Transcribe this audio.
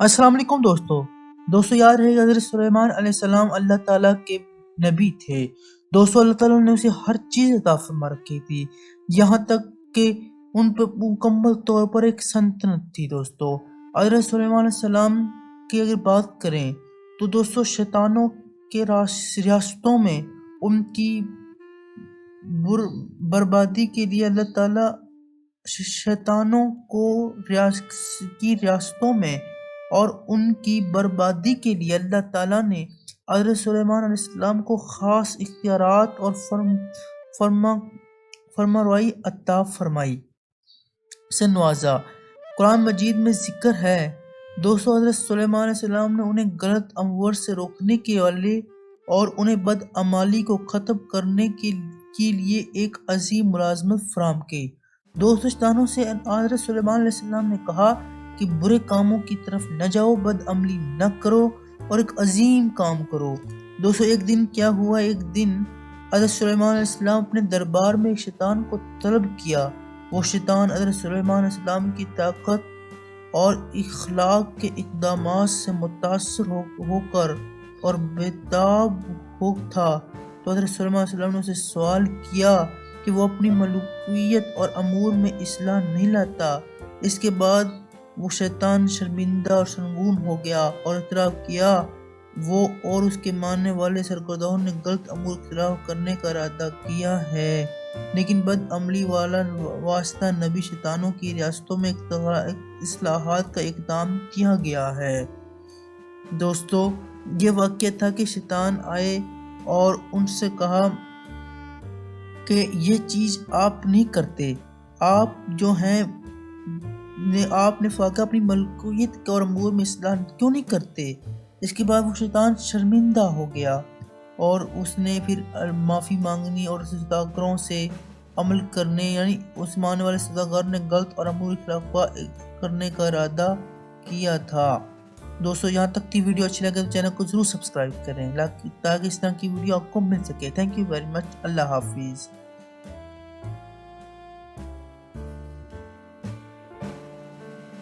السلام علیکم دوستو یاد رہے گا حضرت سلیمان علیہ السلام اللہ تعالیٰ کے نبی تھے۔ اللہ تعالیٰ نے اسے ہر چیز عطا فرما رکھی تھی، یہاں تک کہ ان پہ مکمل طور پر ایک سلطنت تھی۔ حضرت سلیمان علیہ السلام کی اگر بات کریں تو شیطانوں کے ریاستوں میں ان کی بربادی کے لیے اللہ تعالیٰ شیطانوں کو کی ریاستوں میں اور ان کی بربادی کے لیے اللہ تعالیٰ نے حضرت سلیمان علیہ السلام کو خاص اختیارات اور فرمانروائی عطا فرمائی سے نوازا۔ قرآن مجید میں ذکر ہے حضرت سلیمان علیہ السلام نے انہیں غلط امور سے روکنے کے والے اور انہیں بدعمالی کو ختم کرنے کے لیے ایک عظیم ملازمت فراہم کی۔ شیطانوں سے حضرت سلیمان علیہ السلام نے کہا کہ برے کاموں کی طرف نہ جاؤ، بد عملی نہ کرو اور ایک عظیم کام کرو۔ ایک دن کیا ہوا، ایک دن حضرت سلیمان علیہ السلام اپنے دربار میں ایک شیطان کو طلب کیا۔ وہ شیطان حضرت سلیمان علیہ السلام کی طاقت اور اخلاق کے اقدامات سے متاثر ہو کر اور بےتاب ہو تھا تو حضرت سلیمان علیہ السلام نے اسے سوال کیا کہ وہ اپنی ملوکیت اور امور میں اصلاح نہیں لاتا۔ اس کے بعد وہ شیطان شرمندہ اور سرنگون ہو گیا اور اعتراف کیا وہ اور اس کے ماننے والے سرکردوں نے غلط امور اختیار کرنے کا ارادہ کیا ہے، لیکن بد عملی والا واسطہ نبی شیطانوں کی ریاستوں میں اصلاحات کا اقدام کیا گیا ہے۔ یہ واقعہ تھا کہ شیطان آئے اور ان سے کہا کہ یہ چیز آپ نہیں کرتے، آپ جو ہیں آپ نے فاقہ اپنی ملکیت اور امور میں اصلاح کیوں نہیں کرتے؟ اس کے بعد وہ شیطان شرمندہ ہو گیا اور اس نے پھر معافی مانگنی اور سزاگاروں سے عمل کرنے، یعنی اس ماننے والے سزاگار نے غلط اور امور خلاف کرنے کا ارادہ کیا تھا۔ یہاں تک کی ویڈیو اچھی لگے تو چینل کو ضرور سبسکرائب کریں تاکہ اس طرح کی ویڈیو آپ کو مل سکے۔ Thank you very much. اللہ حافظ۔